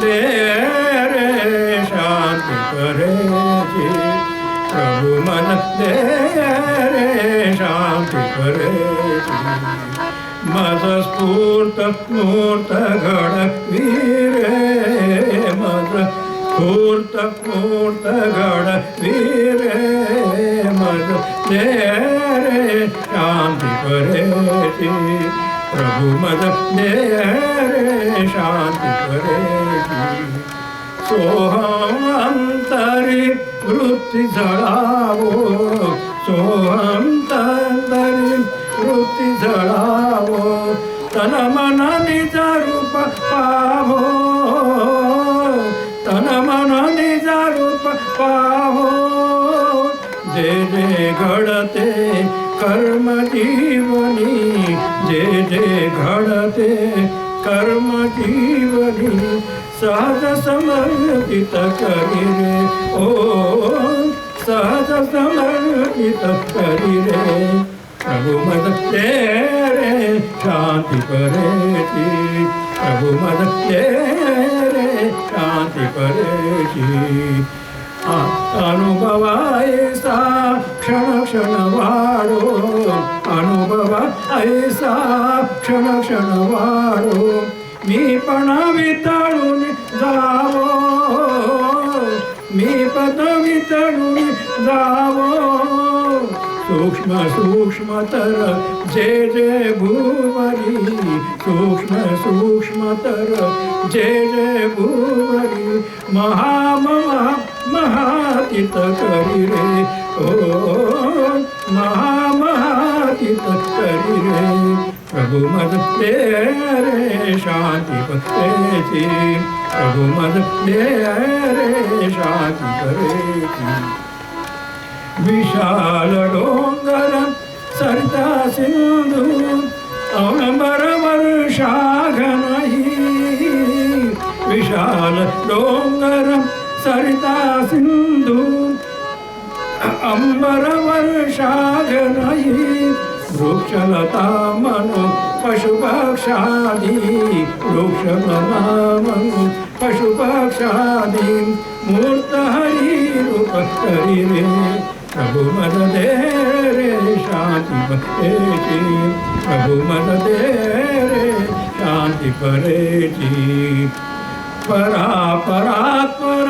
दे रे शांति करे जी, प्रभु मन दे रे शांति करे जी। मद स्फूर्त मूर्त घड़ वीरे, मद स्फूर्त मूर्त घड़ वीरे, मद दे रे शांति करे जी, प्रभु मद दे रे शांति करे जी। सोहम अंतरि वृत्ति जड़ावो, सोहम अंतरि वृत्ति जड़ावो, तन मन निज रूप पावो, तन मन निज रूप पावो। जे जे घड़ते कर्म जीवनी, जे जे घड़ते कर्म जीवनी, सहज समर्पित करी रे ओ, सहज समर्पित करी रे, प्रभु मद दे रे शांति करे जी, प्रभु मद दे रे शांति करे जी। अनुभव ऐसा क्षण क्षण वाड़ो, अनुभव ऐसा क्षण क्षण वाड़ो, मी पण वितळून जावो, मी पद वितळून जावो। सूक्ष्म सूक्ष्मतर जे जे भूवरी, सूक्ष्म सूक्ष्मतर जे जे भूवरी, महा महा महातीत करी रे ओ, महा महातीत करी रे, प्रभु मद दे रे शांति करे जी, प्रभु मद दे रे शांति करे जी। विशाल डोंगर सरिता सिंधु, अंबर वर्षा घनही, विशाल डोंगर सरिता सिंधु, अंबर वर्षा घनही, वृक्षलता मनु पशु पक्षादि, वृक्षलता मनु पशु पक्षादि, मूर्त हरि रूप करी रे, प्रभु मद दे रे शांति करे जी, प्रभु मद दे रे शांति करे जी। परा परात्पर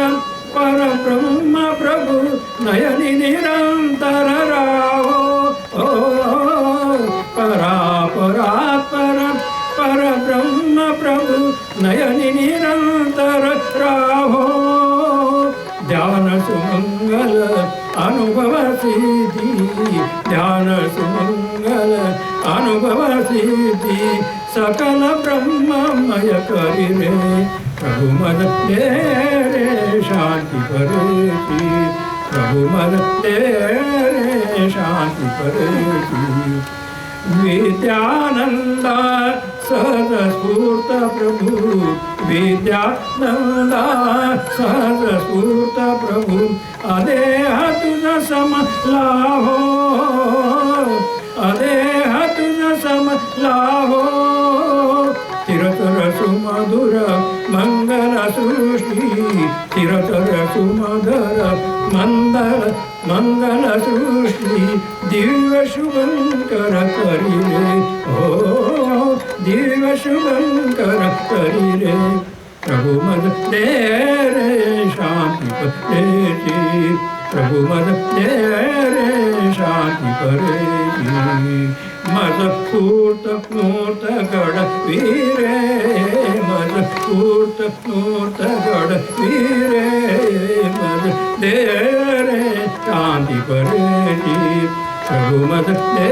पर ब्रह्म प्रभु, नयनि निरंतर राहो ओ, परा परात्पर पर ब्रह्म प्रभु, नयनि निरंतर राहो। ध्यान सुमंगल अनुभव सिद्धि, ध्यान सुमंगल अनुभव सिद्धि, सकल ब्रह्ममय करी रे, प्रभु मद दे रे शांति करे जी, प्रभु मद दे रे शांति करे जी। विद्यानंद सहज स्फूर्त प्रभु, विद्यानंद सहज स्फूर्त प्रभु, अदेह तुझ सम लाहो, अदेह तुझ सम लाहो। तिरतर सुमधुर मंगल सृष्टि, तिरतर सुमधुर मंगल सृष्टि, दिव्य शुभंकर करी रे ओ, दिव्य शुभंकर करी रे, प्रभु मद दे रे शांति करे जी, प्रभु मद दे रे शांति करे जी। मद स्फूर्त मूर्त गढ़ वीरे, मद स्फूर्त मूर्त गढ़ वीरे, मद दे रे शांति करे जी, प्रभु मद दे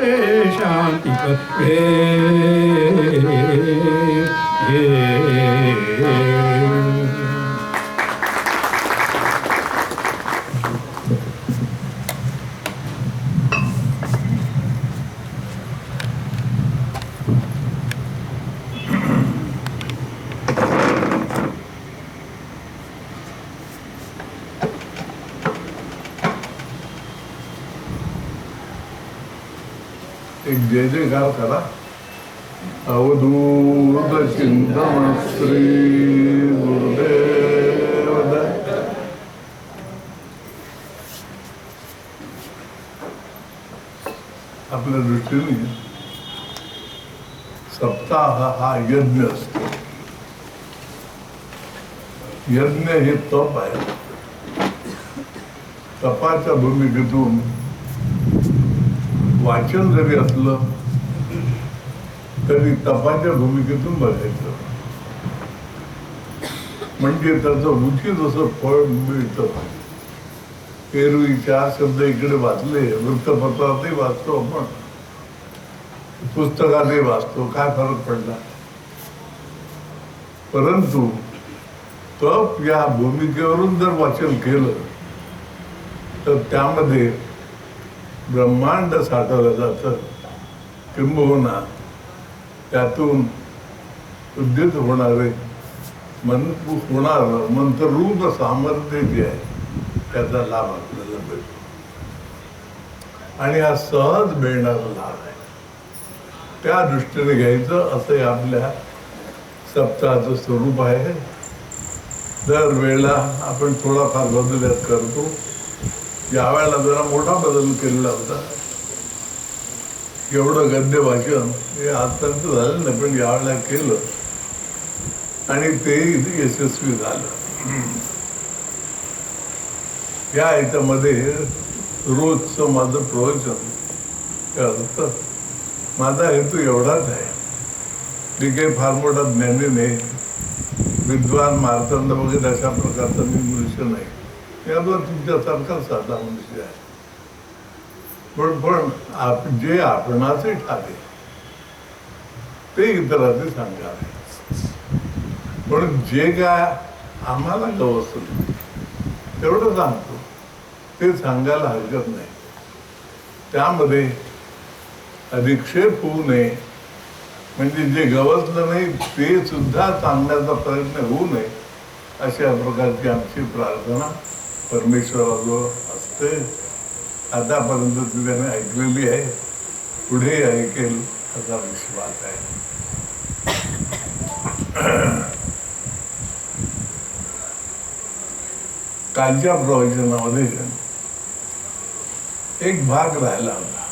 रे शांति करे एक जय जयकार करा. अवधूत चिंतन श्री गुरुदेव दत्त. आपल्या दृष्टीने सप्ताह हा यज्ञ असतो. यज्ञ हे तप आहे. तपाच्या भूमिकेतून वाचन जरी असलं तरी तपाच्या भूमिकेतून बघायचं, म्हणजे त्याचं उचित असं फळ मिळतं. एरवी 4 शब्द इकडे वाचले, वृत्तपत्रातही वाचतो आपण, पुस्तकातही वाचतो, काय फरक पडला. परंतु तप या भूमिकेवरून जर वाचन केलं तर त्यामध्ये ब्रह्मांड साठवलं जातं. किंबहुना त्यातून उद्दित होणारे होणारं मंत्ररूप सामर्थ्य जे आहे त्याचा लाभ आपल्याला मिळतो. आणि हा सहज मिळणारा लाभ आहे. त्या दृष्टीने घ्यायचं असं आपल्या सप्ताहाचं स्वरूप आहे. दरवेळेला आपण थोडाफार बदल यात करतो. यावेळेला जरा मोठा बदल केलेला होता. एवढं गद्य भाषण हे आजपर्यंत झालं नाही, पण यावेळेला केलं आणि ते यशस्वी झालं. या ह्याच्यामध्ये रोजचं माझं प्रवचन असतं. माझा हेतू एवढाच आहे, मी काही फार मोठा ज्ञानी नाही, विद्वान मार्तंड वगैरे अशा प्रकारचा मी मनुष्य नाही. यावर तुमच्यासारखा साधा मनुष्य आहे. पण जे आपणाचे ठावे ते इतरांचे सांगावे. पण जे काय आम्हाला गवसलं तेवढं सांगतो, ते सांगायला हरकत नाही. त्यामध्ये अधिक्षेप होऊ नये, म्हणजे जे गवसलं नाही ते सुद्धा सांगण्याचा प्रयत्न होऊ नये, अशा प्रकारची आमची प्रार्थना परमेश्वराजवळ असते. आतापर्यंत ती त्याने ऐकलेली आहे, पुढे ऐकेल असा विश्वास आहे. कालच्या प्रवचनामध्ये एक भाग राहिला होता.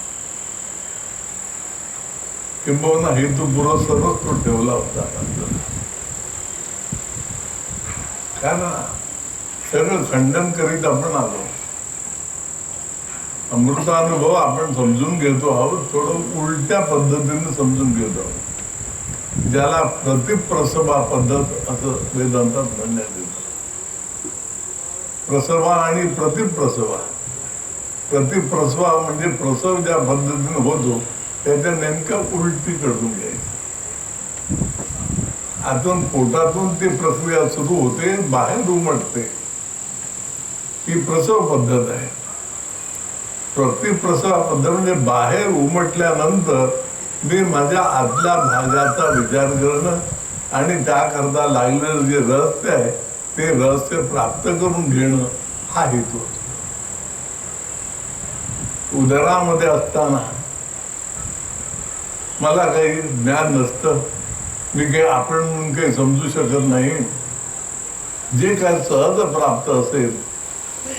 किंबहुना हेतू पुरस्सरच तो ठेवला होता. कारण सगळं खंडन करीत आपण आलो. अमृतानुभव आपण समजून घेतो आहोत, थोडं उलट्या पद्धतीने समजून घेतो आहोत, ज्याला प्रतिप्रसवा पद्धत असं वेदांतात म्हणण्यात येतं. प्रसवा आणि प्रतिप्रसवा. प्रतिप्रसवा म्हणजे प्रसव ज्या पद्धतीने होतो त्याच्या नेमक्या उलटी करून घ्यायचं. आतून पोटातून ती प्रक्रिया सुरू होते, बाहेर उमटते, ही प्रसव पद्धत आहे. प्रतिप्रसव पद्धत म्हणजे बाहेर उमटल्यानंतर मी माझ्या आतल्या भागाचा विचार करणं आणि त्याकरता लागलेलं जे रहस्य आहे ते रहस्य प्राप्त करून घेणं हा हेतू होतो. उदरामध्ये असताना मला काही ज्ञान नसतं, मी काही आपण म्हणून काही समजू शकत नाही. जे काय सहज प्राप्त असेल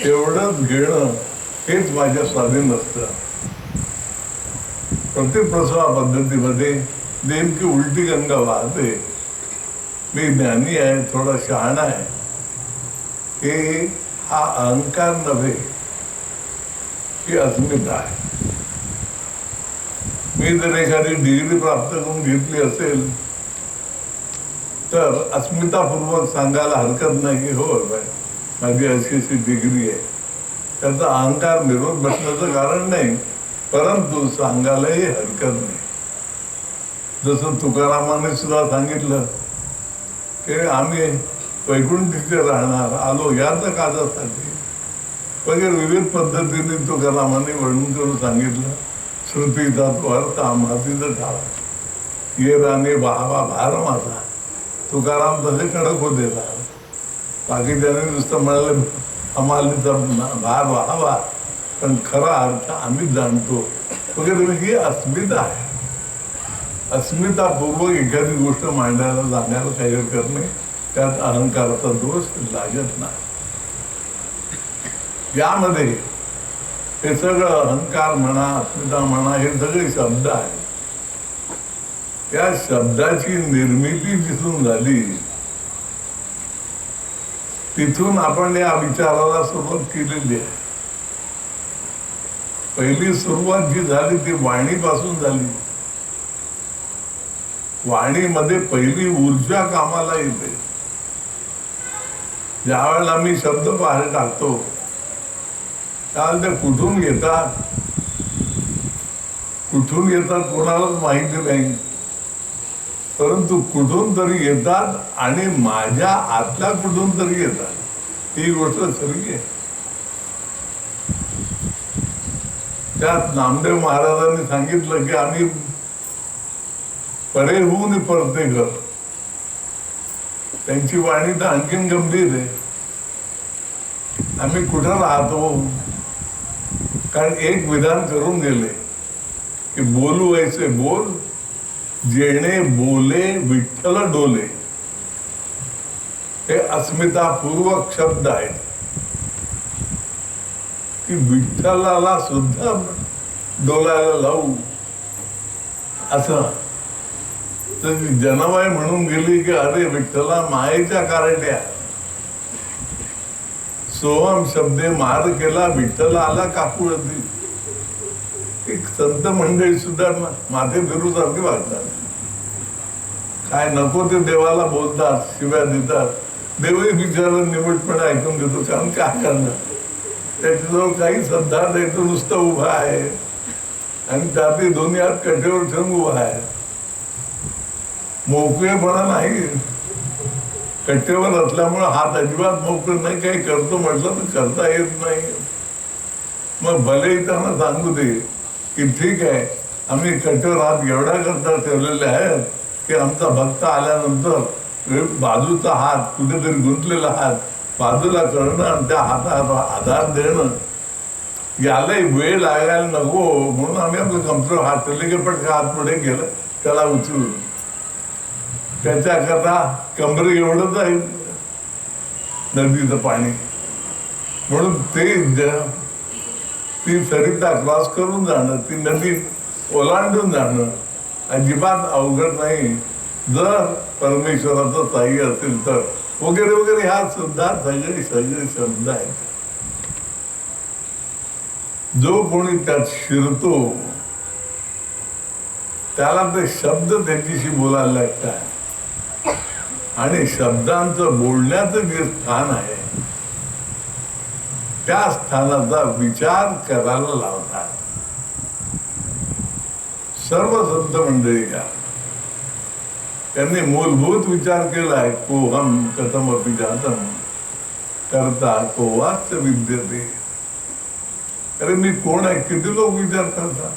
तेवढंच घेणं हेच माझ्या स्वाधीन असतं. प्रतिप्रसवा पद्धतीमध्ये नेमकी उलटी गंगा वाहते. मी ज्ञानी आहे, थोडा शहाणा आहे, हे हा अहंकार नव्हे, ही अस्मिता आहे. मी जर एखादी डिग्री प्राप्त करून घेतली असेल तर अस्मितापूर्वक सांगायला हरकत नाही की हो माझी अशी अशी डिग्री आहे. त्याचा अहंकार निरोध बसण्याचं कारण नाही, परंतु सांगायलाही हरकत नाही. जसं तुकारामाने सुद्धा सांगितलं की आम्ही वैकुंठीचे राहणार आलो याच काजासाठी वगैरे विविध पद्धतीने तुकारामाने वर्णन करून सांगितलं. श्रुतीचा तो अर्थ आम्हातीचा ठावा ये राणे वाहवा भार माझा. तुकाराम तसे कडक होते. बाकी त्याने नुसतं म्हणाले आम्हाला भार व्हावा, पण खरा अर्थ आम्हीच जाणतो वगैरे. ही अस्मिता आहे. अस्मितापूर्वक एखादी गोष्ट मांडायला जाण्याला काही हरकत नाही, त्यात अहंकाराचा दोष लागत नाही. यामध्ये हे सगळं अहंकार म्हणा, अस्मिता म्हणा, हे सगळे शब्द आहेत. त्या शब्दाची निर्मिती जिथून झाली तिथून आपण या विचाराला सुरुवात केलेली आहे. पहिली सुरुवात जी झाली ती वाणीपासून झाली. वाणीमध्ये पहिली ऊर्जा कामाला येते. ज्यावेळेला मी शब्द बाहेर टाकतो त्यावेळेला ते कुठून येतात कोणालाच माहिती नाही, परंतु कुठून तरी येतात आणि माझ्या आतल्या कुठून तरी येतात. ही गोष्ट खरी आहे. त्यात नामदेव महाराजांनी सांगितलं की आम्ही परे होऊन परते घर. त्यांची वाणी तर आणखीन गंभीर आहे. आम्ही कुठं राहतो, कारण एक विधान करून गेले की बोलू ऐसे बोल जेणे बोले विठ्ठल डोले. हे अस्मितापूर्वक शब्द आहेत की विठ्ठलाला सुद्धा डोलायला लावू. असं तर जनाबाई म्हणून गेली की अरे विठ्ठला मायेच्या कारट्या, सोहम शब्दे मार केला विठ्ठला आला काकुळती. एक संत मंडळी सुद्धा माथे फिरूसारखी वागतात. काय नको ते देवाला बोलतात, शिव्या देतात. देवही बिचारा निमटपणे ऐकून देतो, कारण काय करणार, त्याच्याजवळ काही श्रद्धा नाही, तो नुसतं उभा आहे आणि त्यातही दोन्ही हात कटेवर ठेवून उभा आहे. मोकळेपणा नाही, कट्टेवर असल्यामुळे हात अजिबात मोकळे नाही. काही करतो म्हटलं तर करता येत नाही. मग भलेही त्यांना सांगू दे की ठीक आहे, आम्ही कट्टेवर हात एवढा करता ठेवलेले आहेत की आमचा भक्त आल्यानंतर बाजूचा हात कुठेतरी गुंतलेला हात बाजूला करणं आणि त्या हाताला आधार देणं यालाही वेळ लागायला नको म्हणून आम्ही आपलं कमजोर हात ठेवले की पण हात पुढे गेलं त्याला उचलून त्याच्याकरता कमरे एवढंच आहे नदीचं पाणी. म्हणून ती सरिता क्रॉस करून जाणं, ती नदी ओलांडून जाणं अजिबात अवघड नाही जर परमेश्वराचं साह्य असेल तर. वगैरे वगैरे ह्या सुद्धा सगळे शब्द आहेत. जो कोणी त्यात शिरतो त्याला ते शब्द त्याच्याशी बोलायला लागतात आणि शब्दांचं बोलण्याचं जे स्थान आहे त्या स्थानाचा विचार करायला लावतात. सर्व संत मंडळी त्यांनी मूलभूत विचार केलाय. कोहम कथमपि जातम करता कोवाच विद्यते. अरे मी कोण आहे, किती लोक विचार करतात.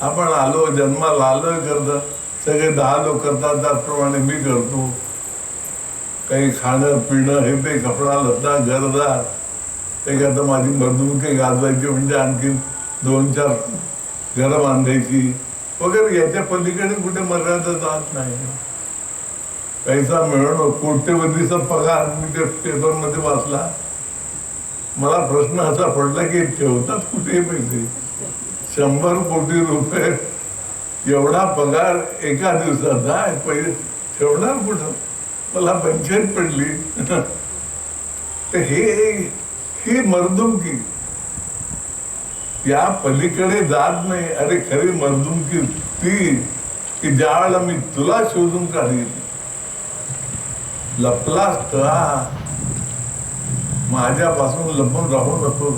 आपण आलो जन्माला आलोय करतात, सगळे 10 लोक करतात त्याप्रमाणे मी करतो. काही खाणं पिणं हे ते कपडा लत्ता घरदार ते करता माझी मर्दुकी गाजवायची म्हणजे आणखी 2-4 घरं बांधायची वगैरे. याच्या पलीकडे कुठे मर्यादा जात नाही. पैसा मिळवणं, कोट्यवधीचा पगार मी त्या पेपरमध्ये वाचला. मला प्रश्न असा पडला की ठेवतात कुठे पैसे. 100 कोटी रुपये एवढा पगार एका दिवसाचा आहे, पैसे ठेवणार कुठं. मला पंचायत पडली. तर ही मर्दुमकी या पलीकडे जात नाही. अरे खरी मर्दुमकी ती की ज्या वेळेला मी तुला शोधून काढीन, लपलास का माझ्यापासून लपून राहू नको.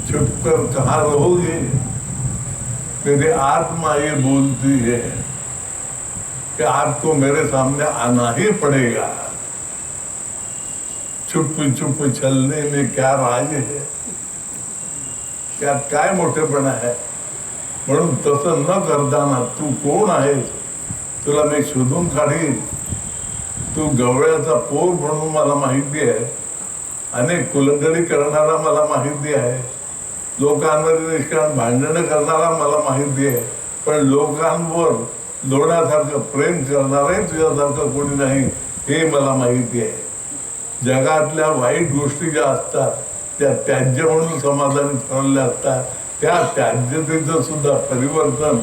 छुपकर कहाँ रहोगे, मेरी आत्मा ये बोलती है कि आपको मेरे सामने आना ही पड़ेगा. चुप चुप चलने में क्या राज है, त्यात काय मोठेपणा आहे. म्हणून तसं न करताना तू कोण आहेस, तुला मी शोधून काढीन. तू गवळ्याचा पोर म्हणून मला माहिती आहे. अनेक कुलंडडी करणारा मला माहिती आहे. लोकांमध्ये निष्कारण भांडणं करणारा मला माहिती आहे. पण लोकांवर लोण्यासारखं प्रेम करणारही तुझ्यासारखं कोणी नाही हे मला माहिती आहे. जगातल्या वाईट गोष्टी ज्या असतात त्या त्याज्य म्हणून समाजाने ठरवल्या असतात, त्या त्याज्यतेचं सुद्धा परिवर्तन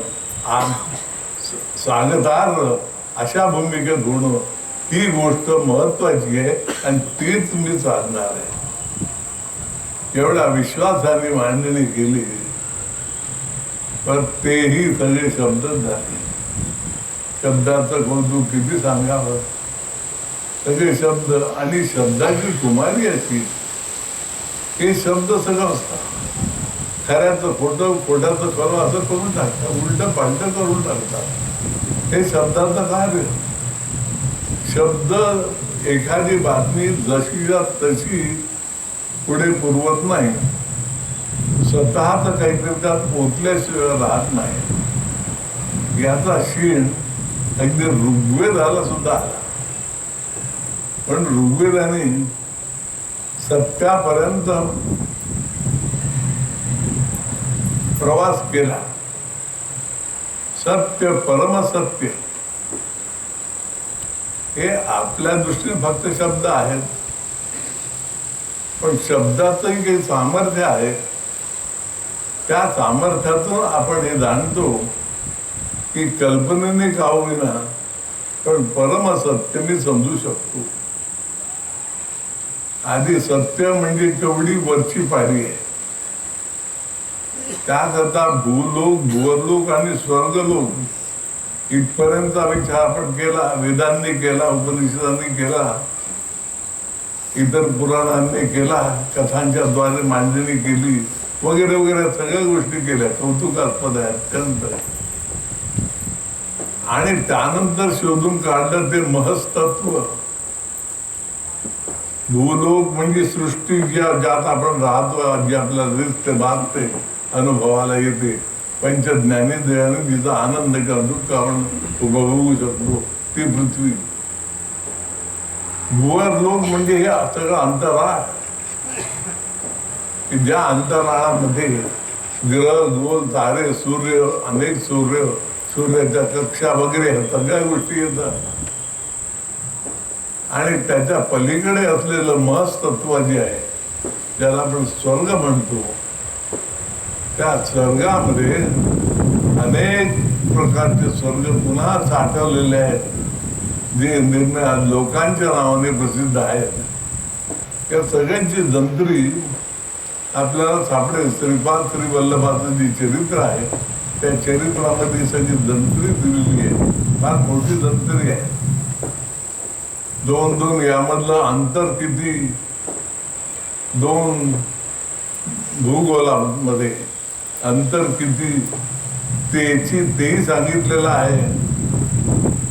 स्वागतार्ह अशा भूमिकेत होणं ही गोष्ट महत्वाची आहे आणि तीच मी साधणार आहे. एवढ्या विश्वासाने मांडणी केली, पण तेही सगळे शब्दच झाले. शब्दाचं कौतुक किती सांगावं. सगळे शब्द आणि शब्दाची कुमारी अशी, हे शब्द सगळं असतात. खऱ्याचं खोटं, खोट्याचं खरं असं करून टाकतात, उलट पालट करून टाकतात. हे शब्दाचं कार्य. शब्द एखादी बातमी जशीच्या तशी पुढे पुरवत नाही, स्वतःच काहीतरी त्यात पोचल्याशिवाय राहत नाही. याचा शीण अगदी ऋग्वेदाला सुद्धा आला. पण ऋग्वेदाने सत्यापर्यंत प्रवास केला. सत्य, परमसत्य हे आपल्या दृष्टीने फक्त शब्द आहेत, पण शब्दाचंही काही सामर्थ्य आहे. त्या सामर्थ्यातून आपण हे जाणतो की कल्पनेने का होईना पण परमसत्य मी समजू शकतो. आधी सत्य म्हणजे केवढी वरची पायरी आहे. त्याकरता भूलोक, भुवरलोक आणि स्वर्गलोक इथपर्यंतचा विचार आपण केला. वेदांनी केला, उपनिषदांनी केला, इतर पुराणांनी केला, कथांच्या द्वारे मांडणी केली वगैरे वगैरे सगळ्या गोष्टी केल्या. कौतुकास्पद आहे अत्यंत. आणि त्यानंतर शोधून काढलं ते महस्तत्व. भूलोक म्हणजे सृष्टी ज्यात आपण राहतो, जे आपल्याला दिसते, भागते, अनुभवाला येते, पंचज्ञानेंद्रियाने जिचा आनंद किंवा दुःख आपण उपभोगू शकतो ती पृथ्वी. भुवरलोक म्हणजे हे सगळं अंतराळ, की ज्या अंतराळामध्ये ग्रह, गोल, तारे, सूर्य, अनेक सूर्य, सूर्याच्या कक्षा वगैरे सगळ्या गोष्टी येतात. आणि त्याच्या पलीकडे असलेलं महस्तत्व जे आहे, ज्याला आपण स्वर्ग म्हणतो, त्या स्वर्गामध्ये अनेक प्रकारचे स्वर्ग पुन्हा साठवलेले आहेत, जे निर्णय लोकांच्या नावाने प्रसिद्ध आहेत. त्या सगळ्यांची जंत्री आपल्याला सापडेल. श्रीपाद श्री वल्लभाचं जे चरित्र आहे त्या चरित्रामध्ये सगळी जंत्री दिलेली आहे. फार मोठी जंत्री आहे. दोन दोन यामधलं अंतर किती, दोन भूगोलामध्ये अंतर किती तेही सांगितलेलं आहे.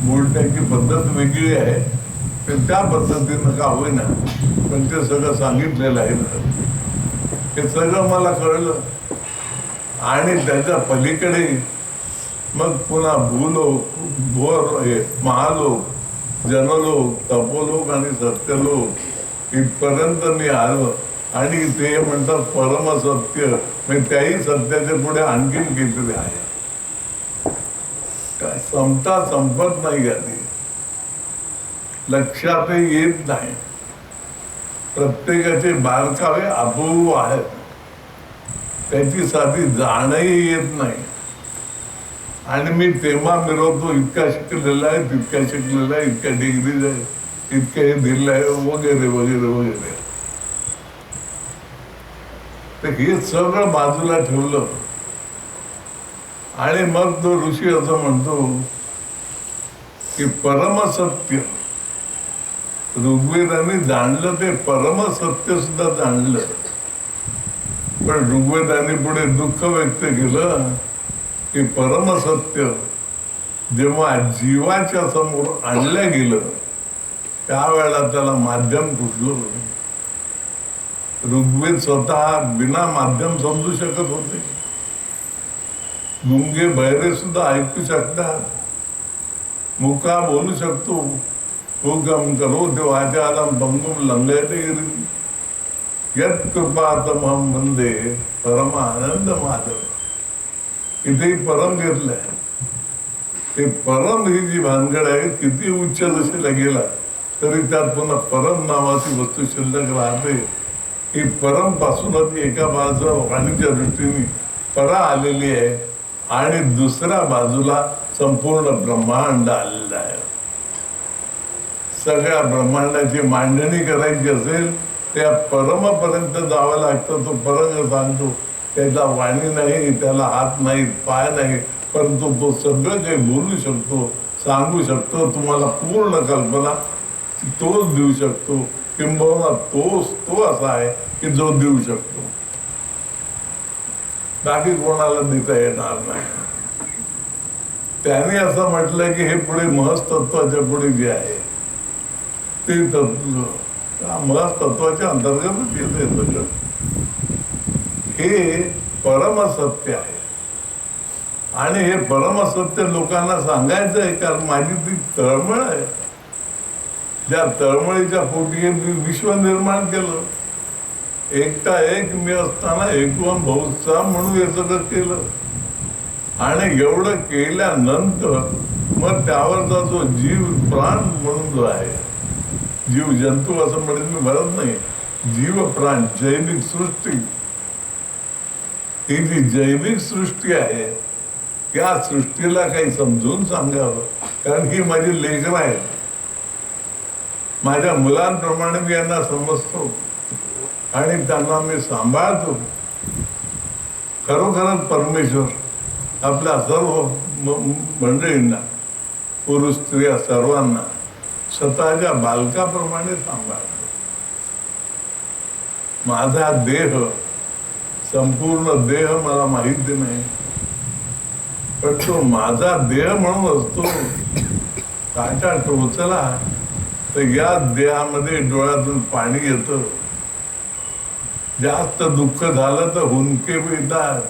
बोलण्याची पद्धत वेगळी आहे, पण त्या पद्धतीनं का होईना पण ते सगळं सांगितलेलं आहे ना. हे सगळं मला कळलं. आणि त्याच्या पलीकडे मग पुन्हा भूलोक, महालोक, जनलोक, तपोलोक आणि सत्यलोक इथपर्यंत मी आलो. आणि ते म्हणतात परमसत्य, म्हणजे त्याही सत्याच्या पुढे आणखीन काहीतरी आहे. काय संपत नाही. आधी लक्षातही येत नाही. प्रत्येकाचे बारकावे अपूर्व आहेत, त्याची साधी जाणही येत नाही. आणि मी तेव्हा मिरवतो इतका शिकलेला आहे, तितक्या शिकलेला आहे, इतक्या डिग्री आहे, इतकं हे दिलं आहे वगैरे वगैरे वगैरे. तर हे सगळं बाजूला ठेवलं. आणि मग तो ऋषी असं म्हणतो की परमसत्य, ऋग्वेदाने जाणलं ते परमसत्य सुद्धा जाणलं. पण ऋग्वेदाने पुढे दुःख व्यक्त केलं की परमसत्य जेव्हा जीवाच्या समोर आणलं गेलं त्यावेळेला त्याला माध्यम कुठलं. ऋग्वेद स्वतः बिना माध्यम समजू शकत होते. गुंगे बहिरे सुद्धा ऐकू शकतात. मुका बोलू शकतो. हुकम करो ते वाचालम पंगुम लंघयते यत् कृपातमहं वंदे परमानंद माधव. इथेही परम घेतलंय. हे परम ही जी भानगड आहे, किती उच्च दशेला गेला तरी त्यात पुन्हा परम नावाची वस्तू शिल्लक राहते. ही परम पासूनच एका बाजूला वाणीच्या दृष्टीने परा आलेली आहे आणि दुसऱ्या बाजूला संपूर्ण ब्रह्मांड आलेलं आहे. सगळ्या ब्रह्मांडाची मांडणी करायची असेल त्या परमपर्यंत जावं लागतं. तो परम सांगतो त्याला वाणी नाही, त्याला हात नाही, पाय नाही, परंतु तो सगळं काही बोलू शकतो, सांगू शकतो. तुम्हाला पूर्ण कल्पना तोच देऊ शकतो. किंबहुना तो असा आहे की जो देऊ शकतो, बाकी कोणाला देता येणार नाही. त्याने असं म्हटलंय की हे पुढे महस्तत्वाच्या पुढे जे आहे ते तत्व महस्तत्वाच्या अंतर्गतच येते सगळं. हे परमसत्य आहे आणि हे परमसत्य लोकांना सांगायचं आहे, कारण माझी ती तळमळ आहे. ज्या तळमळीच्या पोटी मी विश्व निर्माण केलं. एकटा एक मी असताना एकवम बहुचा म्हणून हे सगळं केलं. आणि एवढं केल्यानंतर मग त्यावरचा जो जीव प्राण म्हणून जो आहे, जीव जंतू असं म्हणत मी भरत नाही, जीव प्राण जैविक सृष्टी, ही जी जैविक सृष्टी आहे त्या सृष्टीला काही समजून सांगावं. कारण ही माझी लेकरं आहेत. माझ्या मुलांप्रमाणे मी यांना समजतो आणि त्यांना मी सांभाळतो. खरोखरच परमेश्वर आपल्या सर्व मंडळींना, पुरुष स्त्रिया सर्वांना स्वतःच्या बालकाप्रमाणे सांभाळतो. माझा देह, संपूर्ण देह मला माहिती नाही, पण तो माझा देह म्हणून असतो. काटा टोचला तर या देहामध्ये डोळ्यातून पाणी येतं. जास्त दुःख झालं तर हुंदके येतात,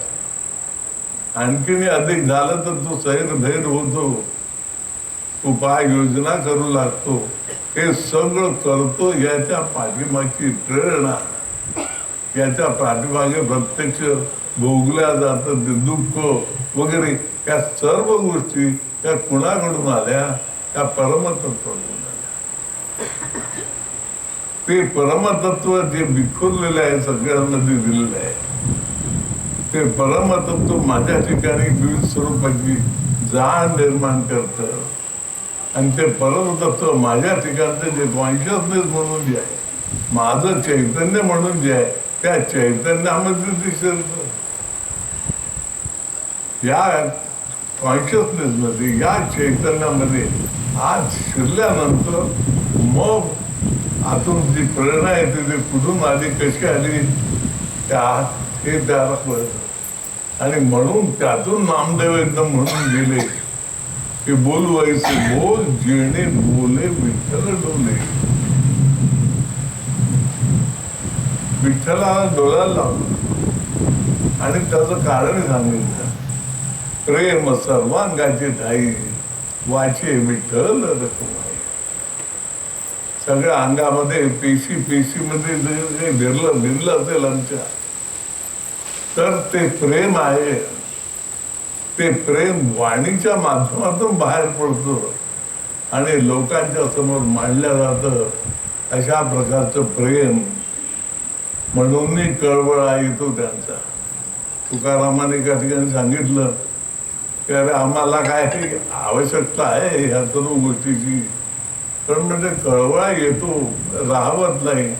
आणखीन अधिक झालं तर तो सैरभैर होतो, उपाय योजना करू लागतो. हे सगळं करतो याच्या पाठीमागची प्रेरणा, याच्या पाठीमागे प्रत्यक्ष भोगल्या जातं ते दुःख वगैरे, या सर्व गोष्टी त्या कुणाकडून आल्या? त्या परमतत्वाकडून आल्या. ते परमतत्व जे विखुरलेलं आहे, सगळ्यांमध्ये दिलेलं आहे, ते परमतत्व माझ्या ठिकाणी विविध स्वरूपाची जाण निर्माण करतं. आणि ते परमतत्व माझ्या ठिकाणचं जे कॉन्शियसनेस म्हणून जे आहे, माझं चैतन्य म्हणून जे आहे, त्या चैतन्यामध्ये ते शिरतं. या कॉन्शियसनेस मध्ये, या चैतन्यामध्ये आज शिरल्यानंतर मग आतून जी प्रेरणा येते ती कुठून आली, कशी आली, हे त्याला कळतं. आणि म्हणून त्यातून नामदेव एकदम म्हणून गेले की बोल वैसे बोल, जेणे बोले विठ्ठल डोले. विठ्ठलाला डोळ्याला लावलं आणि त्याचं कारण सांगितलं. प्रेम सर्वांगाचे ठाई, वाचे विठ्ठल रखुमाई. सगळ्या अंगामध्ये पेशीमध्ये जे भिरलं असेल आमच्या, तर ते प्रेम आहे. ते प्रेम वाणीच्या माध्यमातून बाहेर पडतो आणि लोकांच्या समोर मांडलं जातं. अशा प्रकारचं प्रेम म्हणून कळवळा येतो त्यांचा. तुकारामाने एका ठिकाणी सांगितलं की अरे आम्हाला काय आवश्यकता आहे ह्या सर्व गोष्टीची, पण म्हणजे कळवळा येतो, राहवत नाही.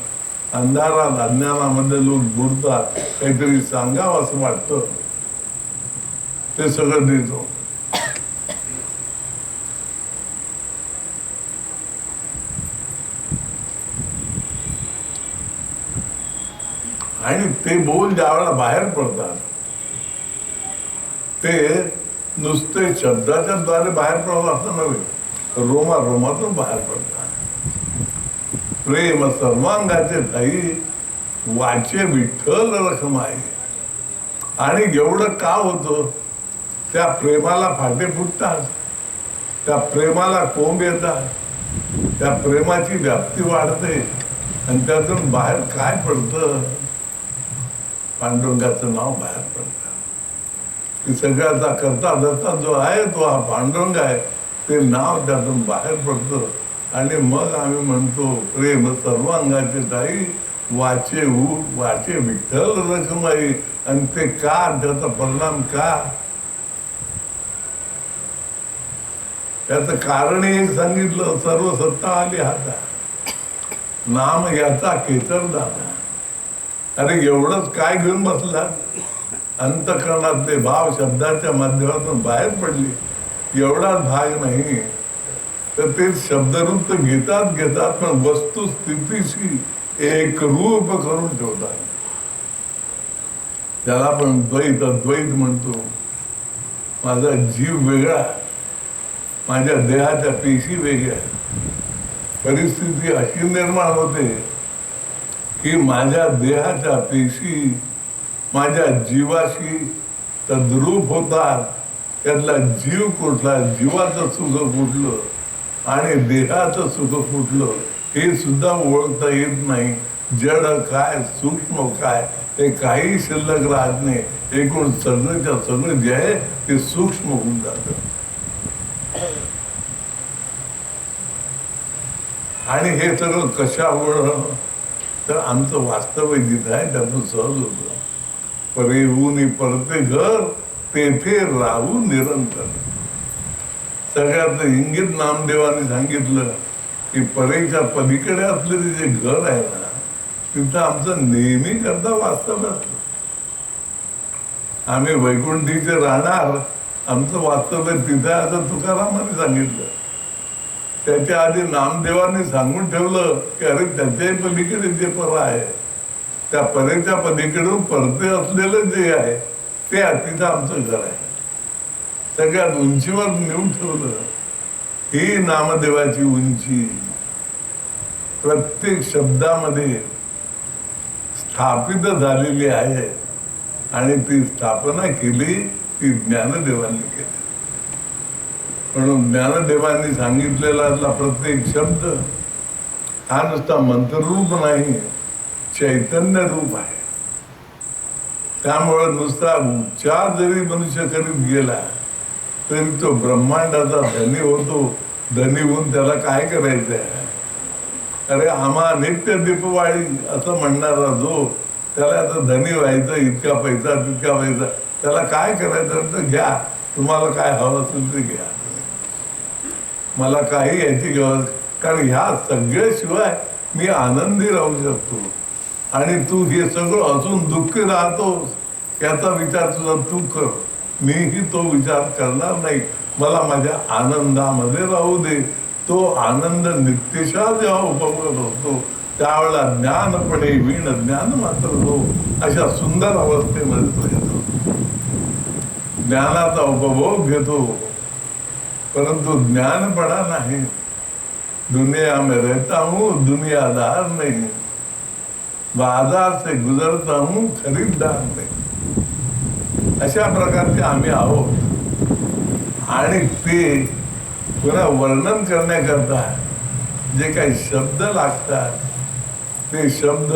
अंधारात अज्ञानामध्ये लोक बुडतात, काहीतरी सांगावं असं वाटतं, ते सगळं देतो. आणि ते बोल ज्यावेळेला बाहेर पडतात ते नुसते शब्दाच्या द्वारे बाहेर पडत असं नव्हे, रोमातून बाहेर पडतात. प्रेम सर्वांगाचे ठाई, वाचे विठ्ठल रखमाई. आणि एवढं का होतं? त्या प्रेमाला फाटे फुटतात, त्या प्रेमाला कोंब येतात, त्या प्रेमाची व्याप्ती वाढते आणि त्यातून बाहेर काय पडतं? पांडुरंगाचं नाव बाहेर पडतं. की सगळ्याचा करता धरता जो आहे तो हा पांडुरंग आहे, ते नाव त्यातून बाहेर पडतं. आणि मग आम्ही म्हणतो प्रेम सर्वांगाचे ठाई, वाचे वाचे विठ्ठल रखमाई. आणि ते का, त्याचा परिणाम का, त्याचं कारण एक सांगितलं, सर्व सत्ता आली हातात, नाम याचा केचर दाता. अरे एवढंच काय घेऊन बसला, अंतःकरणातले भाव शब्दाच्या माध्यमातून बाहेर पडले, एवढाच भाग नाही तर ते शब्दरूप तर घेतात पण वस्तुस्थितीशी एक रूप करून ठेवतात. त्याला आपण द्वैत अद्वैत म्हणतो. माझा जीव वेगळा, माझ्या देहाच्या पेशी वेगळ्या. परिस्थिती अशी निर्माण होते की माझ्या देहाच्या पेशी माझ्या जीवाशी तद्रूप होतात. त्यातला जीव कुठला, जीवाचं सुख कुठलं आणि देहाचं सुख कुठलं हे सुद्धा ओळखता येत नाही. जड काय, सूक्ष्म काय, ते काही शिल्लक राहत नाही. एकूण सगळंच्या सगळं जे आहे ते सूक्ष्म होऊन जातं. आणि हे सगळं कशामुळं, तर आमचं वास्तव जिथं आहे त्यातून सहज होतं. परेहून परते घर, तेथे राहू निरंतर. सगळ्यात इंगित नामदेवाने सांगितलं की परेच्या पलीकडे असलेले जे घर आहे ना, तिथं आमचं नेहमी करता वास्तव असतं. आम्ही वैकुंठीचे राहणार, आमचं वास्तव तिथं असं तुकारामाने सांगितलं. त्याच्या आधी नामदेवाने सांगून ठेवलं की अरे त्याच्याही पलीकडे जे पर आहे, त्या परेच्या पलीकडून परते असलेलं जे आहे ते तिथं आमचं घर आहे. सगळ्यात उंचीवर नेऊन ठेवलं. ही नामदेवाची उंची प्रत्येक शब्दामध्ये स्थापित झालेली आहे. आणि ती स्थापना केली ती ज्ञानदेवांनी केली. म्हणून ज्ञानदेवांनी सांगितलेला प्रत्येक शब्द हा नुसता मंत्ररूप नाही, चैतन्य रूप आहे. त्यामुळे नुसता उच्चार जरी मनुष्य करीत गेला तरी तो ब्रह्मांडाचा धनी होतो. धनी होऊन त्याला काय करायचं आहे, अरे आम्हा नित्य दीपवाळी असं म्हणणारा जो, त्याला आता धनी व्हायचं, इतका पैसा तितका पैसा, त्याला काय करायचं तर घ्या, तुम्हाला काय हवं असेल ते घ्या, मला काही याची गरज, कारण ह्या सगळ्याशिवाय मी आनंदी राहू शकतो. आणि तू हे सगळं असून दुःखी राहतोस याचा विचार तुझा तू कर, मीही तो विचार करणार नाही. मला माझ्या आनंदामध्ये राहू दे. तो आनंद नित्यशा जेव्हा उपभोगत होतो त्यावेळेला ज्ञानपणे वीण ज्ञान मात्र हो, अशा सुंदर अवस्थेमध्ये तो येतो, ज्ञानाचा उपभोग घेतो. परंतु ज्ञानपणा नाही. दुनिया में रहता हूँ दुनियादार नहीं, बाजार से गुजरता हूँ खरीददार नहीं. अशा प्रकारचे आम्ही आहोत. आणि ते पुन्हा वर्णन करण्याकरता जे काही शब्द लागतात ते शब्द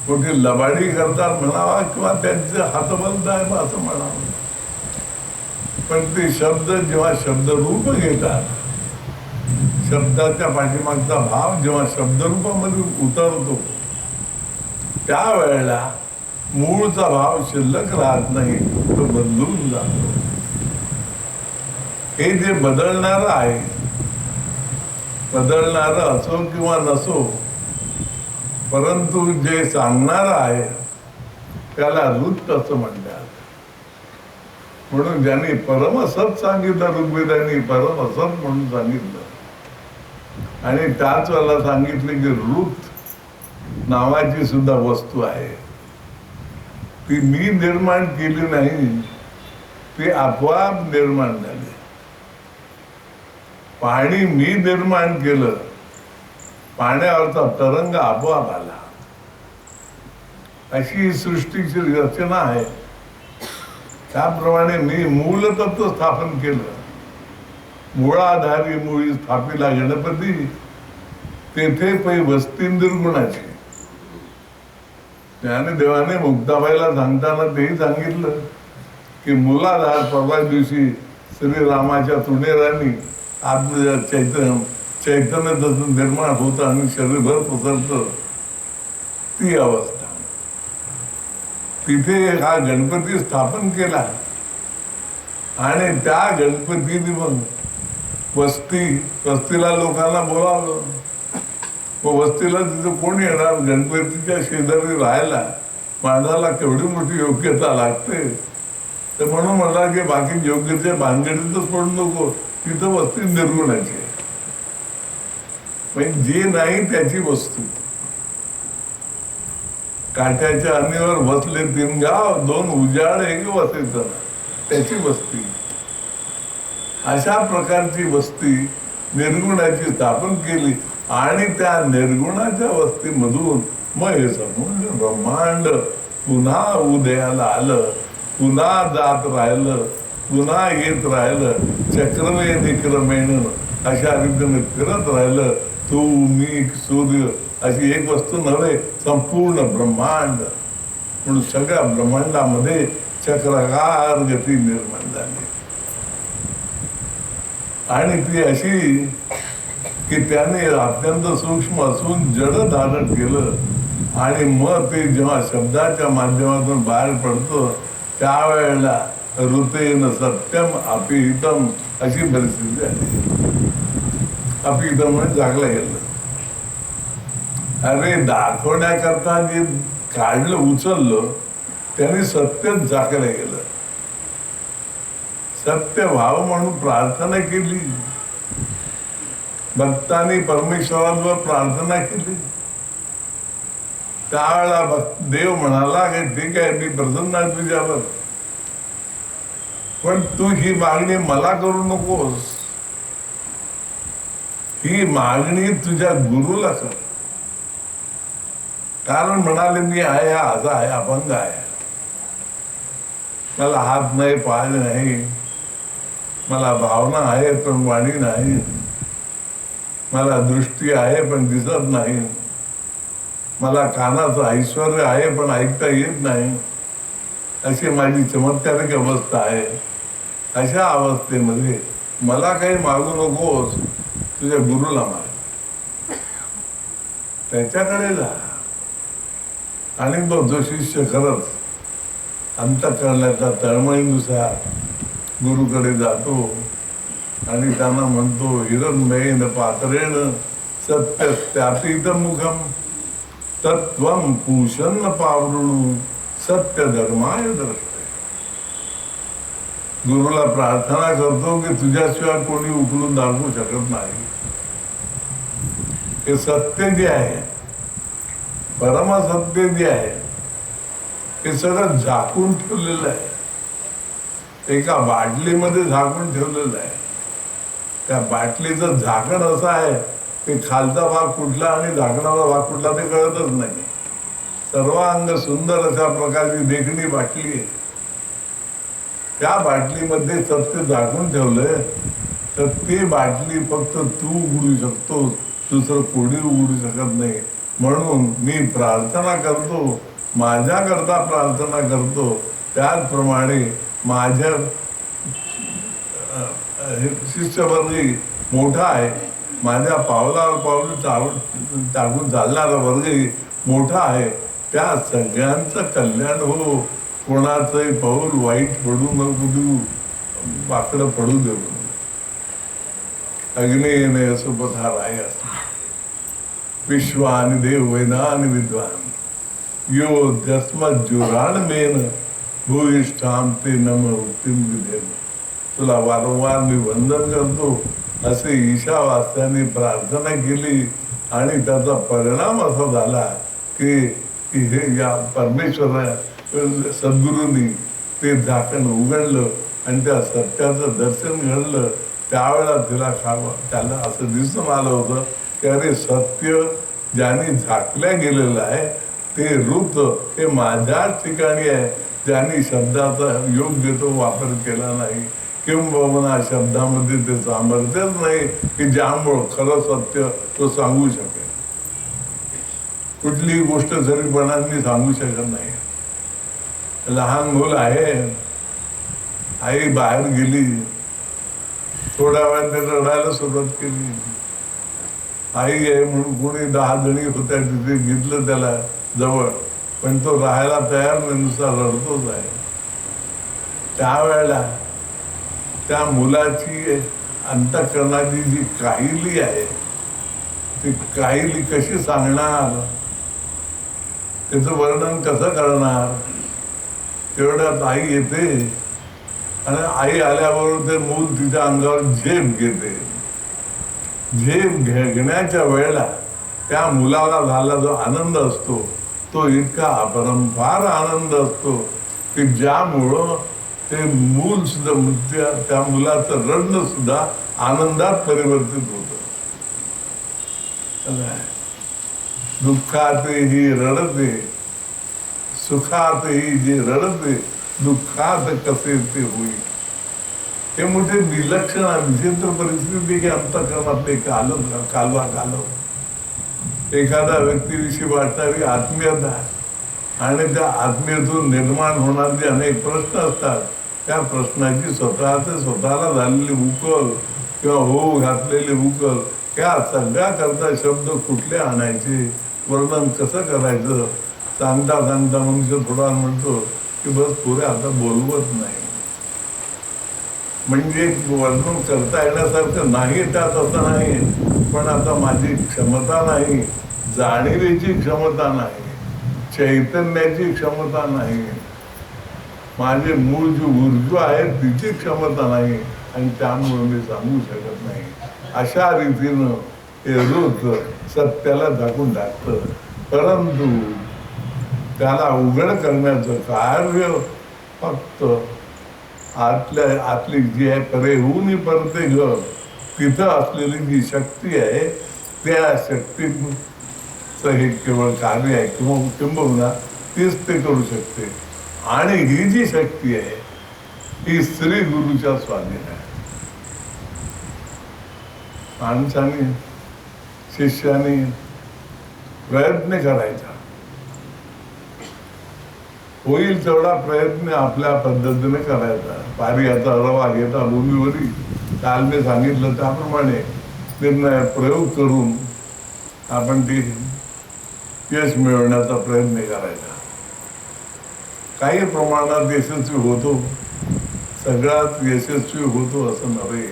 कुठे लबाडी करतात म्हणावा किंवा त्यांचे हातबंद आहे असं म्हणावं. पण ते शब्द जेव्हा शब्दरूप घेतात, शब्दाच्या पाठीमागचा भाव जेव्हा शब्दरूपामध्ये उतरतो त्यावेळेला मूळचा भाव शिल्लक राहत नाही, तो बदलून जातो. हे जे बदलणारं आहे, बदलणारं असो किंवा नसो, परंतु जे सांगणारं आहे त्याला वृत्त असं म्हणतात. म्हणून ज्यांनी परमसत सांगितलं, ऋग्वेदांनी परमसत म्हणून सांगितलं. आणि त्याच वेळेला सांगितले की वृत्त नावाची सुद्धा वस्तू आहे, ती मी निर्माण केली नाही, ती आपोआप निर्माण झाली. पाणी मी निर्माण केलं, पाण्यावरचा तरंग आपोआप आला. अशी सृष्टीची रचना आहे. त्याप्रमाणे मी मूलतत्व स्थापन केलं. मुळाधारी मुळी स्थापिला गणपती, तेथे पै वस्ती निर्गुणाची. ज्ञानदेवाने मुक्ताबाईला सांगताना तेही सांगितलं की मुलाधार परवा दिवशी श्रीरामाच्या तुणेरांनी आत्म चैतन्य जसं निर्माण होतं आणि शरीरभर पसरतं, ती अवस्था. तिथे हा गणपती स्थापन केला आणि त्या गणपतीने मग वस्तीला लोकांना बोलावलं. मग वस्तीला तिथं कोण येणार? गणपतीच्या शेजारी राहायला माणसाला केवढी मोठी योग्यता लागते. तर म्हणून म्हणला की बाकी योग्यतेच्या भानगडीतच पडू नको, तिथं वस्ती निर्गुणाची आहे. म्हणजे जे नाही त्याची वस्तू. काठ्याच्या अणीवर बसले 3 गाव, 2 उजाड एक वसायचं, त्याची वस्ती. अशा प्रकारची वस्ती निर्गुणाची स्थापन केली आणि त्या निर्गुणाच्या वस्तीमधून मग हे समुद्र ब्रह्मांड पुन्हा उदयाला आलं, पुन्हा जात राहिलं, पुन्हा येत राहिलं, चक्रमे निक्रमेण अशा रीतीने फिरत राहिलं. तू मी सूर्य अशी एक वस्तू नव्हे, संपूर्ण ब्रह्मांड. म्हणून सगळ्या ब्रह्मांडामध्ये चक्राकार गती निर्माण झाली आणि ती अशी की त्याने अत्यंत सूक्ष्म असून जड धारण केलं आणि मग ते जेव्हा शब्दाच्या माध्यमातून बाहेर पडतं त्यावेळेला ऋतेन सत्यम अपिहितम अशी परिस्थिती आली. अपिहितम म्हणजे जागला गेलं. अरे दाखवण्याकरता जे काढलं उचललं त्याने सत्यच झाकलं गेलं. सत्य व्हावं म्हणून प्रार्थना केली, भक्तांनी परमेश्वरावर प्रार्थना केली. त्यावेळेला देव म्हणाला की ठीक आहे, मी प्रसन्न आहे तुझ्यावर, पण तू ही मागणी मला करू नकोस, ही मागणी तुझ्या गुरुला कर. कारण म्हणाले मी आहे, असा आहे, अपंग आहे, मला हात नाही, पाय नाही, मला भावना आहे पण वाणी नाही, मला दृष्टी आहे पण दिसत नाही, मला कानाचं ऐश्वर आहे पण ऐकता येत नाही, अशी माझी चमत्कारिक अवस्था आहे. अशा अवस्थेमध्ये मला काही मागू नकोस, तुझ्या गुरुला माग, त्याच्याकडे जा. आणि बघ जो शिष्य खरंच अंतःकरणाचा तळमळीनुसार गुरुकडे जातो आणि त्यांना म्हणतो हिरण्मयेन पात्रेण सत्यस्यातीत मुखम तत्वं पूषन्न पावृणु सत्य धर्माय दृष्टे. गुरुला प्रार्थना करतो की तुझ्याशिवाय कोणी उकलून दाखवू शकत नाही. हे सत्य जे आहे, परमसत्य जे आहे, हे सगळं झाकून ठेवलेलं आहे, एका बाटलीमध्ये झाकून ठेवलेलं आहे. त्या बाटलीचं झाकण असं आहे की खालचा भाग कुठला आणि झाकणाचा भाग कुठला ते कळतच नाही. सर्वांग सुंदर अशा प्रकारची देखणी बाटली आहे. त्या बाटलीमध्ये सत्य झाकून ठेवलंय, तर ती बाटली फक्त तू उघडू शकतो, दुसरं कोणी उघडू शकत नाही. म्हणून मी प्रार्थना करतो, माझ्याकरता प्रार्थना करतो, त्याचप्रमाणे माझ्या शिष्यवर्गी मोठा आहे, माझ्या पावलावर पाऊल टाकून चालणारा वर्गही मोठा आहे, त्या सगळ्यांचं कल्याण हो, कोणाचंही पाऊल वाईट पडू नको देऊ, वाकडं पडू देऊ. अग्नेयने असुपथा राय विश्वानि देव वेदानि विद्वान यो जस्मज्जुरान मेन भूयिष्ठाम ते नम उत्तिम विधेन. तुला वारंवार मी वंदन करतो असे ईशावास्याने प्रार्थना केली आणि त्याचा परिणाम असा झाला की हे या परमेश्वर सद्गुरूंनी ते झाकण उघडलं आणि त्या सत्याचं दर्शन घडलं. त्यावेळेला त्याला असं दिसून आलं होतं की अरे सत्य ज्याने झाकल्या गेलेलं आहे ते रूप हे माझ्याच ठिकाणी आहे, ज्यांनी शब्दाचा योग्य तो वापर केला नाही, किंबहुना शब्दामध्ये ते सामर्थ्यच नाही की ज्यामुळं खरं सत्य तो सांगू शकेल. कुठलीही गोष्ट जरीपणाने सांगू शकत नाही. लहान मुल आहे, आई बाहेर गेली, थोड्या वेळात त्याने रडायला सुरुवात केली. आई आहे म्हणून कोणी 10 जणी होत्या तिथे घेतलं त्याला जवळ, पण तो राहायला तयार नाही, नुसता रडतोच आहे. त्यावेळेला त्या मुलाची अंतःकरणाची जी काहिली आहे, ती काहिली कशी सांगणार, त्याचं वर्णन कसं करणार. तेवढ्यात आई येते आणि आई आल्याबरोबर ते मूल तिच्या अंगावर झेप घेते. झेप घेण्याच्या वेळेला त्या मुलाला झाला जो आनंद असतो तो इतका अपरंपार आनंद असतो की ज्यामुळं ते मूल सुद्धा, त्या मुलाचं रडणं सुद्धा आनंदात परिवर्तित होतं. दुःखातही रडते, सुखातही जे रडते, दुःखात कसे ते होईल. हे मोठे विलक्षण विचित्र परिस्थिती की अंतःकरणातले कालवा. एखाद्या व्यक्तीविषयी वाटणारी आत्मीयता आणि त्या आत्मीयतेतून निर्माण होणारे अनेक प्रश्न असतात, त्या प्रश्नाची स्वतःला झालेली उकल किंवा होऊ घातलेली उकल, या सगळ्या करता शब्द कुठले आणायचे, वर्णन कसं करायचं, सांगता मनुष्य थोडा म्हणतो की बस पुरे आता बोलवत नाही. म्हणजे वर्णन करता येण्यासारखं नाही त्यात असं नाही, पण आता माझी क्षमता नाही, जाणीवेची क्षमता नाही, चैतन्याची क्षमता नाही, माझे मूळ जी ऊर्जा आहे तिची क्षमता नाही, आणि त्यामुळे मी सांगू शकत नाही. अशा रीतीनं हे रोज सत्याला झाकून टाकतं. परंतु त्याला उघड करण्याचं कार्य फक्त आतली जी आहे परेहून परते घर, तिथं असलेली जी शक्ती आहे त्या शक्तीचं हे केवळ कार्य आहे, किंबहुना तीच ते करू शकते. आणि ही जी शक्ती आहे ही श्री गुरुच्या स्वाधीन आहे. माणसाने, शिष्याने प्रयत्न करायचा, होईल तेवढा प्रयत्न आपल्या पद्धतीने करायचा. पारियाचा रवा घेता भूमीवरी, काल मी सांगितलं त्याप्रमाणे निर्णय प्रयोग करून आपण ती यश मिळवण्याचा प्रयत्न करायचा. काही प्रमाणात यशस्वी होतो, सगळ्यात यशस्वी होतो असं नव्हे,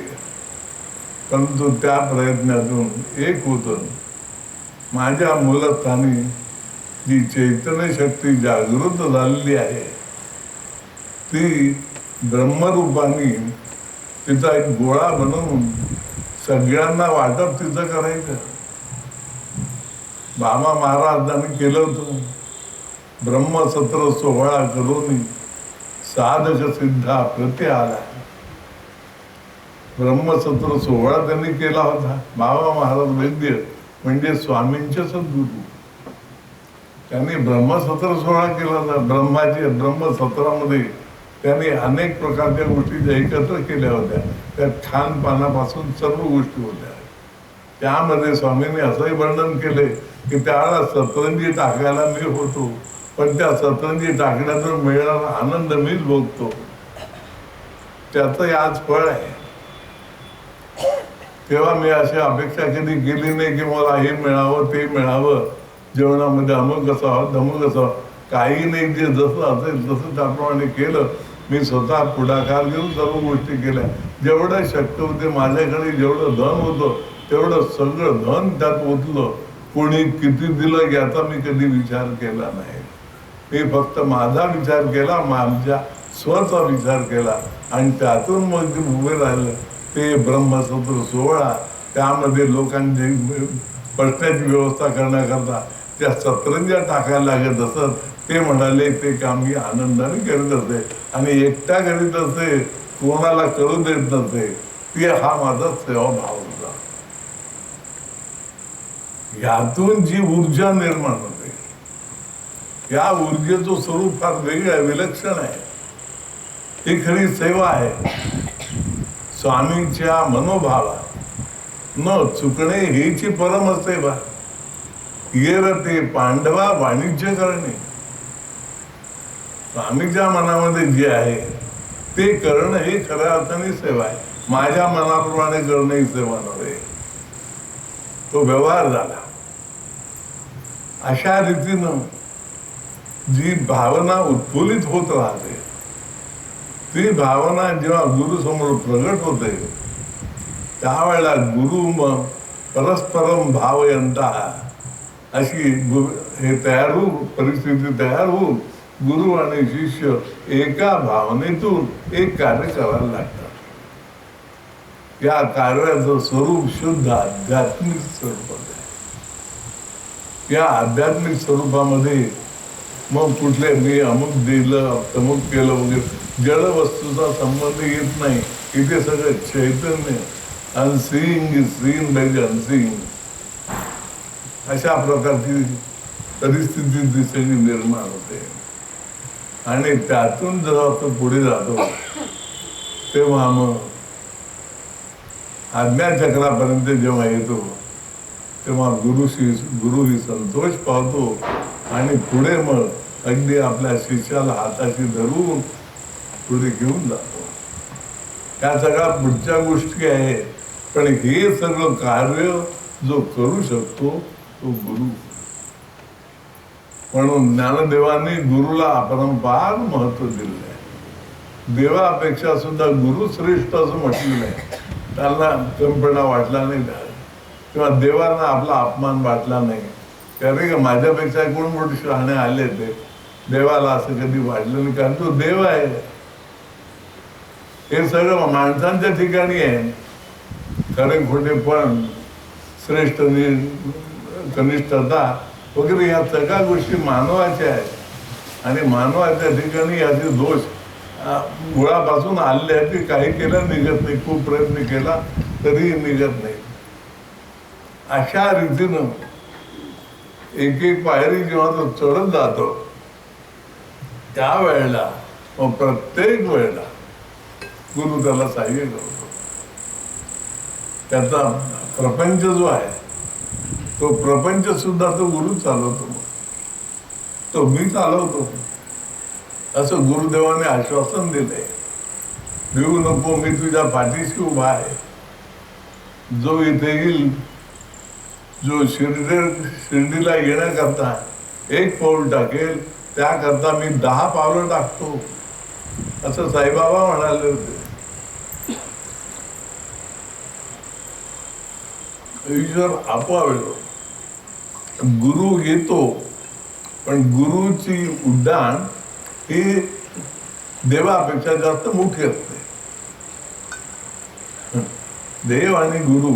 परंतु त्या प्रयत्नातून एक होतं. माझ्या मूलस्थानी जी चैतन्य शक्ती जागृत झालेली आहे ती ब्रह्मरूपाने तिचा एक गोळा बनवून सगळ्यांना वाटप तिचं करायचं. बाबा महाराजांनी केलं होतं. ब्रह्मसत्र सोहळा करून साधक सिद्धा प्रति आला. ब्रह्मसत्र सोहळा त्यांनी केला होता. बाबा महाराज वैद्य म्हणजे स्वामींचे सद्गुरू, त्यांनी ब्रह्मसत्र सोहळा केला होता. ब्रह्मसत्रामध्ये त्यांनी अनेक प्रकारच्या गोष्टी ज्या एकत्र केल्या होत्या, त्या खानपानापासून सर्व गोष्टी होत्या. त्यामध्ये स्वामींनी असंही वर्णन केले की त्यावेळेला सतरंजी टाकायला मी होतो, पण त्या सतरंजी टाकण्यातून मिळणारा आनंद मीच भोगतो. त्याचं आज फळ आहे. तेव्हा मी अशी अपेक्षा कधी केली नाही की मला हे मिळावं ते मिळावं, जेवणामध्ये अमुक असावं धमुक असावं, काही नाही. जे जसं असेल तसं त्याप्रमाणे केलं. मी स्वतः पुढाकार घेऊन सर्व गोष्टी केल्या. जेवढं शक्य होते माझ्याकडे जेवढं धन होतं तेवढं सगळं धन त्यात ओतलं. कोणी किती दिलं याचा मी कधी विचार केला नाही. मी फक्त माझा विचार केला, माझ्या स्वचा विचार केला, आणि त्यातून मग जे उभे राहिलं ते ब्रह्मसत्र सोहळा. त्यामध्ये लोकांची बसण्याची व्यवस्था करण्याकरता त्या सतरंज्या टाकायला लागत असत. ते म्हणाले ते काम मी आनंदाने करीत असे आणि एकटा करीत असे, कोणाला करू देत नसे. ते हा माझा सेवाभाव होता. यातून जी ऊर्जा निर्माण होते, या ऊर्जेचं स्वरूप फार वेगळं आहे, विलक्षण आहे. ही खरी सेवा आहे. स्वामींच्या मनोभावात न चुकणे हीची परमसेवा. येर ते पांडवा वाणिज्य करणे. स्वामीच्या मनामध्ये जे आहे ते करणं हे खऱ्या अर्थाने सेवा आहे. माझ्या मनाप्रमाणे करणं ही सेवा नव्हे, तो व्यवहार झाला. अशा रीतीनं जी भावना उत्फुल्लित होत राहते, ती भावना जेव्हा गुरु समोर प्रगट होते, त्यावेळेला गुरु मग परस्परम भावयंता अशी हे तयार होऊन, परिस्थिती तयार होऊन गुरु आणि शिष्य एका भावनेतून एक कार्य करायला लागतात. या कार्याचं स्वरूप शुद्ध आध्यात्मिक स्वरूपात आहे. या आध्यात्मिक स्वरूपामध्ये मग कुठले मी अमुक दिलं तमुक केलं वगैरे जड वस्तूचा संबंध येत नाही. इथे सगळं चैतन्य, unseeing is seen by the unseeing, अशा प्रकारची परिस्थिती ती सगळी निर्माण होते. आणि त्यातून जेव्हा तो पुढे जातो तेव्हा मग आज्ञाचक्रापर्यंत जेव्हा येतो तेव्हा गुरुही संतोष पावतो आणि पुढे मग अगदी आपल्या शिष्याला हाताशी धरून पुढे घेऊन जातो. त्या सगळ्या पुढच्या गोष्टी आहेत, पण हे सगळं कार्य जो करू शकतो तो गुरु. म्हणून ज्ञानदेवांनी गुरुला अपरंपार महत्व दिलेलं आहे. देवापेक्षा सुद्धा गुरु श्रेष्ठ असं म्हटलेलं आहे. त्यांना कमीपणा वाटला नाही किंवा देवांना आपला अपमान वाटला नाही. कारण का माझ्यापेक्षा कोण मोठे शहाणे आले ते, देवाला असं कधी वाटलं नाही, कारण तो देव आहे. हे सगळं माणसांच्या ठिकाणी आहे. खरे खोटे पण, श्रेष्ठ कनिष्ठता वगैरे या सगळ्या गोष्टी मानवाच्या आहेत. आणि मानवाच्या ठिकाणी याचे दोष मुळापासून आले आहेत. ते काही केलं निघत नाही, खूप प्रयत्न केला तरीही निघत नाही. अशा रीतीनं एक एक पायरी जेव्हा तो चढत जातो त्यावेळेला मग प्रत्येक वेळेला गुरु त्याला सहाय्य करतो. त्याचा प्रपंच जो आहे तो प्रपंच सुद्धा तो गुरु चालवतो. तो मी चालवतो असं गुरुदेवाने आश्वासन दिलंय. भिवू नको, मी तुझ्या पाठीशी उभा आहे. जो इथे येईल, जो शिर्डीला येण्याकरता एक पाऊल टाकेल, त्याकरता मी 10 पावलं टाकतो असं साईबाबा म्हणाले होते. ईश्वर आपोआप येतो. गुरु येतो, पण गुरुची उड्डाण ही देवापेक्षा जास्त मोठी असते. देव आणि गुरु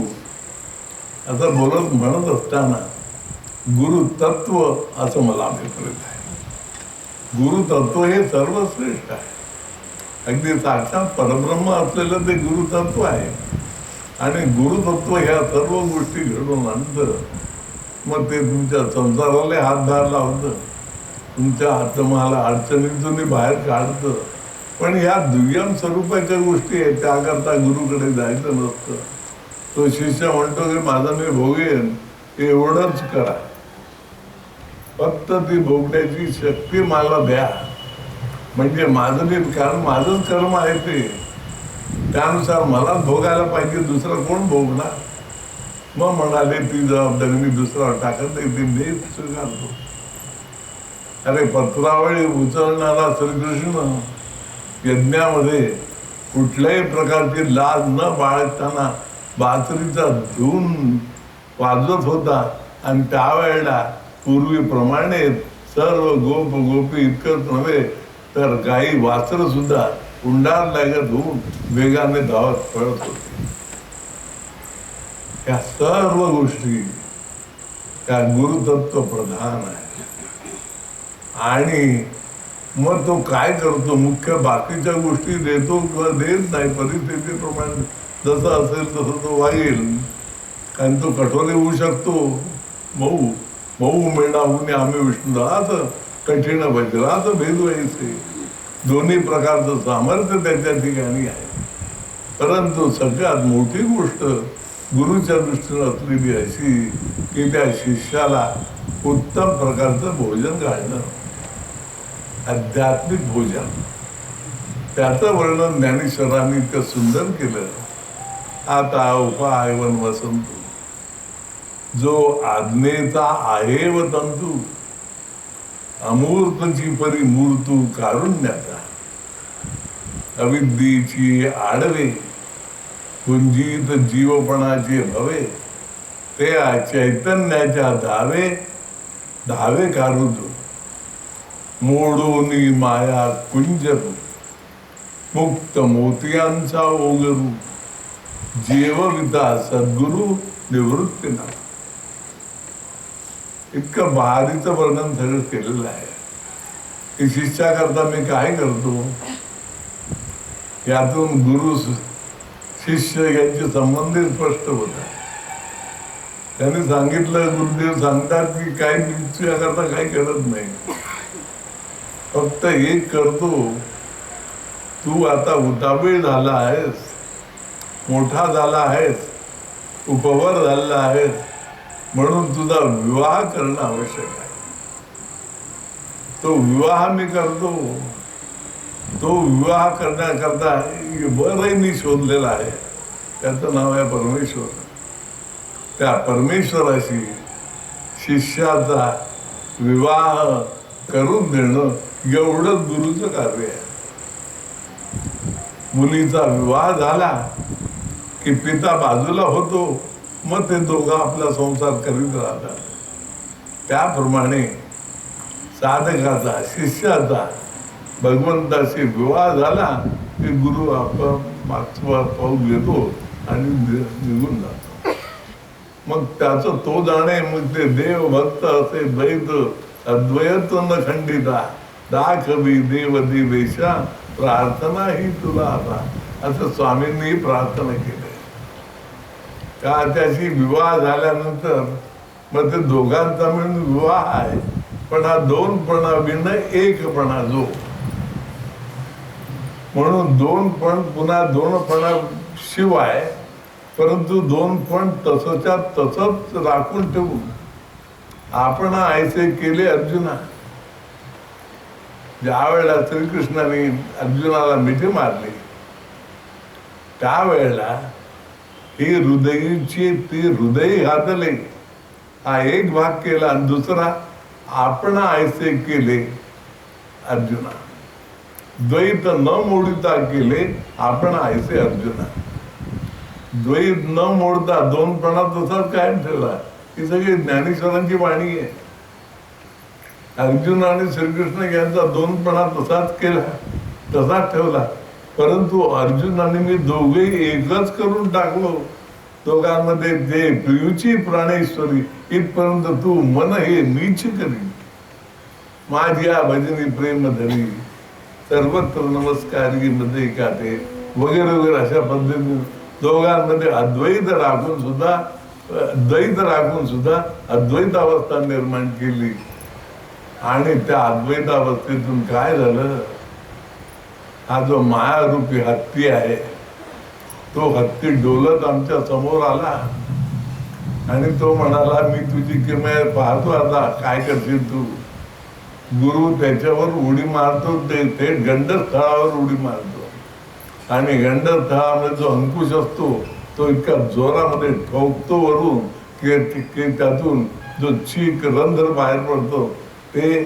असं म्हणत असताना गुरु तत्व असं मला अभिप्रेत आहे. गुरु तत्व हे सर्वश्रेष्ठ आहे. अगदी साक्षात परब्रह्म असलेलं ते गुरु तत्व आहे. आणि गुरुतत्व ह्या सर्व गोष्टी घडून आणतं. मग ते तुमच्या संसाराला हातभार लावतं, तुमच्या आत्म्याला अडचणीतून बाहेर काढतं. पण ह्या दुय्यम स्वरूपाच्या गोष्टी आहेत, त्याकरता गुरुकडे जायचं नसतं. तो शिष्य म्हणतो की माझं मी भोगेन, एवढंच करा, फक्त ती भोगण्याची शक्ती मला द्या. म्हणजे माझं मी, कारण माझंच कर्म आहे ते, त्यानुसार मला भोगायला पाहिजे, दुसरं कोण भोगणार. मग म्हणाले ती जबाबदारी मी दुसऱ्यावर टाकत नाही, ती मीच स्वीकारतो. अरे पत्रावळी उचलणारा श्रीकृष्ण यज्ञामध्ये कुठल्याही प्रकारची लाज न बाळगताना बासरीचा धून वाजवत होता. आणि त्यावेळेला पूर्वीप्रमाणे सर्व गोप गोपी इतकंच नव्हे तर गाई वासरं सुद्धा उंडार लागत होऊन वेगाने धावत पळत होते. या सर्व गोष्टी त्या गुरुतत्व प्रधान आहे. आणि मग तो काय करतो, मुख्य बाकीच्या गोष्टी देतो किंवा देत नाही, परिस्थितीप्रमाणे जसं असेल तसं तो वागेल. कारण तो कठोर होऊ शकतो. मऊ मेणा होऊन आम्ही विष्णुदास कठीण वज्रात भेद व्हायचे. दोन्ही प्रकारचं सामर्थ्य त्याच्या ठिकाणी आहे. परंतु सगळ्यात मोठी गोष्ट गुरुच्या दृष्टीनं असलेली अशी की त्या शिष्याला उत्तम प्रकारचं भोजन घालणं, आध्यात्मिक भोजन. त्याचं वर्णन ज्ञानेश्वरांनी इतकं सुंदर केलं. आता उपायवन वसंतू, जो आज्ञेचा आहे व तंतू, अमूर्तची परी मूर्तू कारुण्याचा, अविद्येची आडवे, कुंजीत जीवपणाचे भवे, ते चैतन्याच्या धावे धावे कारुतू, मोडोनी माया कुंजरू, मुक्त मोतियांचा ओगरू, जेवविता सद्गुरु निवृत्तीनाथ. इतकं भारीचं वर्णन सगळं केलेलं आहे की शिष्याकरता मी काय करतो, यातून गुरु शिष्य यांचे संबंध स्पष्ट होतात. त्यांनी सांगितलं, गुरुदेव सांगतात की काय तुझ्याकरता काही करत नाही, फक्त एक करतो, तू आता उतावीळ झाला आहेस, मोठा झाला आहेस, उपवर झाला आहेस, म्हणून तुझा विवाह करणं आवश्यक आहे. तो विवाह मी करतो. तो विवाह करण्याकरता बरंही मी शोधलेला आहे, त्याचं नाव आहे परमेश्वर. त्या परमेश्वराशी शिष्याचा विवाह करून देणं एवढंच गुरुचं कार्य आहे. मुलीचा विवाह झाला की पिता बाजूला होतो, मग ते दोघं आपला संसार करीत राहतात. त्याप्रमाणे साधकाचा शिष्याचा भगवंताशी विवाह झाला की गुरु आपण मागचा पाऊल घेतो आणि निघून जातो. मग त्याचं तो जाणे, मग ते देव भक्त असे द्वैत अद्वैत न खंडिता, दाखवी देव देवेशा, प्रार्थना ही तुला आता, असं स्वामींनी प्रार्थना केली. का त्याची विवाह झाल्यानंतर मग ते दोघांचा मिळून विवाह आहे, पण हा दोनपणा विना एकपणा जो, म्हणून दोनपण पुन्हा दोनपणा शिवाय, परंतु दोनपण तसंच्या तसंच राखून ठेवून आपण ऐसे केले. अर्जुना, ज्या वेळेला श्रीकृष्णाने अर्जुनाला मिठी मारली, त्यावेळेला ही हृदयीची ती हृदय घातले, हा एक भाग केला, आणि दुसरा आपण ऐसे केले अर्जुना, द्वैत न मोडिता केले आपण ऐसे अर्जुना. द्वैत न मोडता दोनपणा तसाच कायम ठेवला. ही सगळी ज्ञानेश्वरांची वाणी आहे. अर्जुन आणि श्रीकृष्ण यांचा दोनपणा तसाच केला, तसाच ठेवला, परंतु अर्जुन आणि मी दोघेही एकच करून टाकलो. दोघांमध्ये ते प्रियूची प्राणेश्वरी, इथपर्यंत तू मन हे नीच करी, माझ्या भजनी प्रेम धरी, सर्वत्र नमस्कारी मध्ये काटे, वगैरे वगैरे अशा पद्धतीने दोघांमध्ये अद्वैत राखून सुद्धा अद्वैत अवस्था निर्माण केली. आणि त्या अद्वैत अवस्थेतून काय झालं, हा जो मायारूपी हत्ती आहे, तो हत्ती डोलत आमच्या समोर आला आणि तो म्हणाला, मी तुझी किमया पाहतो, आता काय करशील तू. गुरु त्याच्यावर उडी मारतो, ते थेट गंडस्थळावर उडी मारतो, आणि गंडस्थळामध्ये जो अंकुश असतो तो इतका जोरामध्ये ठोकतो वरून की त्यातून जो चीक रंध्र बाहेर पडतो, ते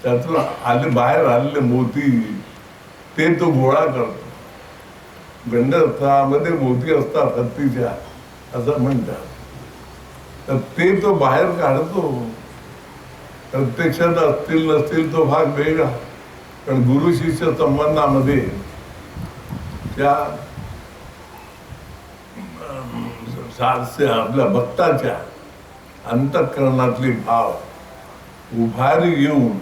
त्यातून बाहेर आलेले मोती ते तो गोळा करतो. गंडस्थळामध्ये मोती असतात हत्तीच्या, असं म्हणतात. तर ते तो बाहेर काढतो. प्रत्यक्षात असतील नसतील तो भाग वेगळा, पण गुरु शिष्य संबंधामध्ये त्या आपल्या भक्ताच्या अंतःकरणातली भाव उभारी येऊन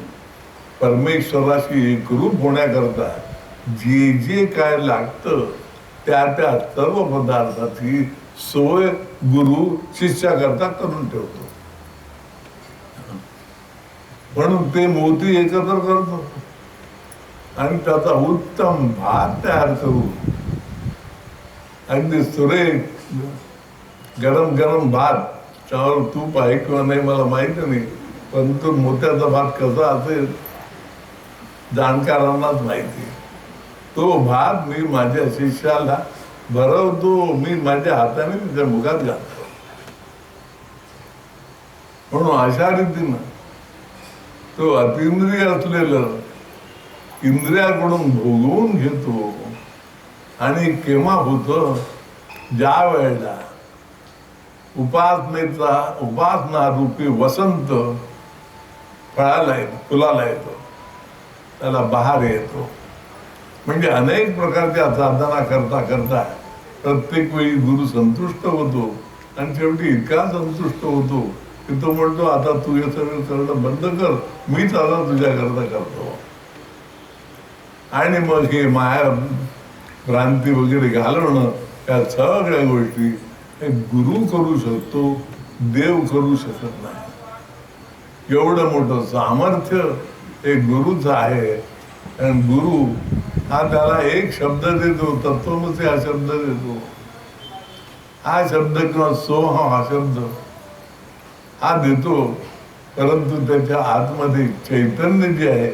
परमेश्वराशी एकरूप होण्याकरता जे जे काय लागतं त्या सर्व पदार्थाची सोय गुरु शिष्याकरता करून ठेवतो. म्हणून ते मोती एकत्र करतो आणि त्याचा उत्तम भात तयार करून, अगदी सुरेख गरम गरम भात, त्यावर तूप आहे किंवा नाही मला माहिती नाही, परंतु मोत्याचा भात कसा असेल जाणकारांनाच माहिती. तो भात मी माझ्या शिष्याला भरवतो, मी माझ्या हाताने त्याच्या मुखात घालतो. म्हणून अशा रीतीनं तो अतिंद्रिय असलेलं इंद्रियाकडून भोगवून घेतो. आणि केव्हा होतं? ज्या वेळेला उपासना रूपी वसंत फळाला येतो, फुलाला येतो, त्याला बहार येतो. म्हणजे अनेक प्रकारच्या साधना करता करता प्रत्येक वेळी गुरु संतुष्ट होतो. आणि शेवटी इतका संतुष्ट होतो की तो म्हणतो, आता तू हे सगळं करणं बंद कर, मीच आता तुझ्याकरता करतो. आणि मग हे माया भ्रांती वगैरे घालवणं, या सगळ्या गोष्टी हे गुरु करू शकतो, देव करू शकत नाही. एवढं मोठं सामर्थ्य हे गुरुच आहे. आणि गुरु हा त्याला एक शब्द देतो, तत्वमसी हा शब्द देतो. हा शब्द किंवा सोहम हा शब्द हा देतो, परंतु त्याच्या आतमध्ये चैतन्य जे आहे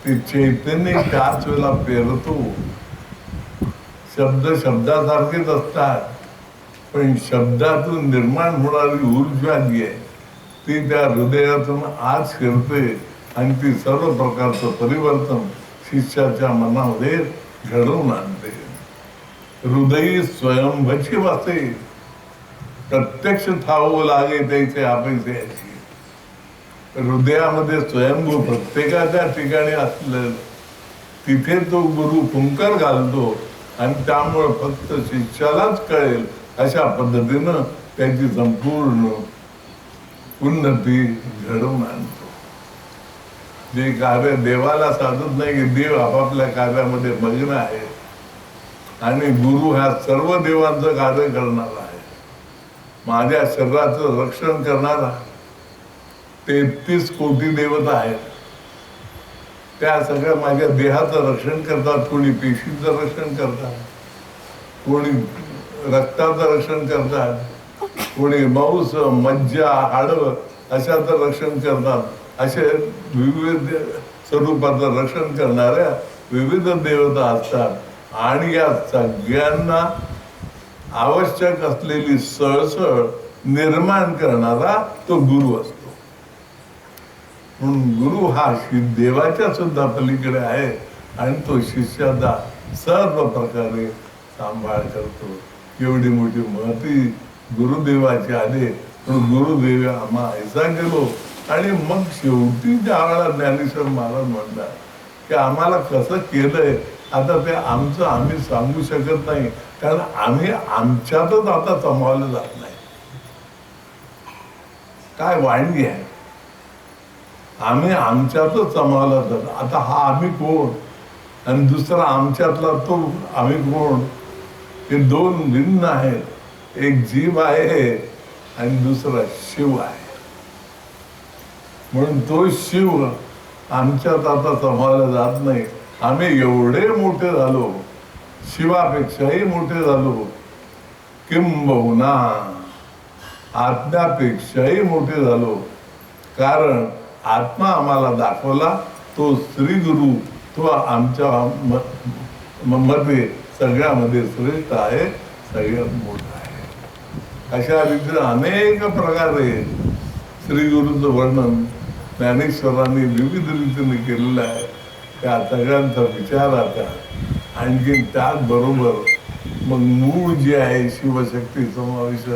ते चैतन्य त्याच वेळेला पेरतो. शब्द शब्दासारखेच असतात, पण शब्दातून निर्माण होणारी ऊर्जा जी आहे ती त्या हृदयातून आत शिरते आणि ती सर्व प्रकारचं परिवर्तन शिष्याच्या मनामध्ये घडवून आणते. हृदयी स्वयंभची वासे, प्रत्यक्ष ठावं लागे त्याचे आपैसे अशी. हृदयामध्ये स्वयंभू प्रत्येकाच्या ठिकाणी असलेलं तिथे तो गुरु फुंकर घालतो आणि त्यामुळे फक्त शिष्यालाच कळेल अशा पद्धतीनं त्याची संपूर्ण उन्नती घडवून आणतो. जे कार्य देवाला साधत नाही की देव आपापल्या कार्यामध्ये मग्न आहे आणि गुरु ह्या सर्व देवांचं कार्य करणारा आहे. माझ्या शरीराचं रक्षण करणारा 33 कोटी देवता आहेत. त्या सगळ्या माझ्या देहाचं रक्षण करतात. कोणी पेशीचं रक्षण करतात, कोणी रक्ताचं रक्षण करतात, कोणी मांस मज्जा हाडं अशाचं रक्षण करतात. असे विविध स्वरूपाचं रक्षण करणाऱ्या विविध देवता असतात. आणि या सगळ्यांना आवश्यक असलेली सळसळ निर्माण करणारा तो गुरु असतो. म्हणून गुरु हा देवाच्या सुद्धा पलीकडे आहे आणि तो शिष्याचा सर्व प्रकारे सांभाळ करतो. एवढी मोठी महती गुरुदेवाची आले. पण गुरुदेव आम्हा ऐसा गेलो. आणि मग शेवटी ज्या वेळेला ज्ञानेश्वर महाराज म्हणतात की आम्हाला कसं केलंय आता ते आमचं आम्ही सांगू शकत नाही, कारण आम्ही आमच्यातच आता समावलं जात नाही. काय वाणगी आहे, आम्ही आमच्यातच समावला जात. आता हा आम्ही कोण आणि दुसरा आमच्यातला तो आम्ही कोण, हे दोन भिन्न आहेत. एक जीव आहे आणि दुसरा शिव आहे. म्हणून तो शिव आमच्यात आता समावला जात नाही. आम्ही एवढे मोठे झालो, शिवापेक्षाही मोठे झालो, किंबहुना आत्म्यापेक्षाही मोठे झालो. कारण आत्मा आम्हाला दाखवला तो श्री गुरु, तो आमच्या मध्ये सगळ्यामध्ये श्रेष्ठ आहे, सगळ्यात मोठा आहे. अशा रीतीने अनेक प्रकारे श्री गुरुचं वर्णन ज्ञानेश्वरांनी विविध रीतीने केलेलं आहे. त्या सगळ्यांचा विचार आता आणखी त्याचबरोबर मग मूळ जे आहे शिवशक्ती समावेश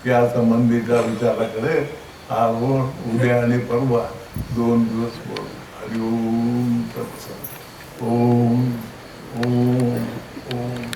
या संबंधीच्या विचाराकडे उद्या आणि परवा 2 दिवस बोलू. हरि ओम तत्सत. ओम ओम ओम.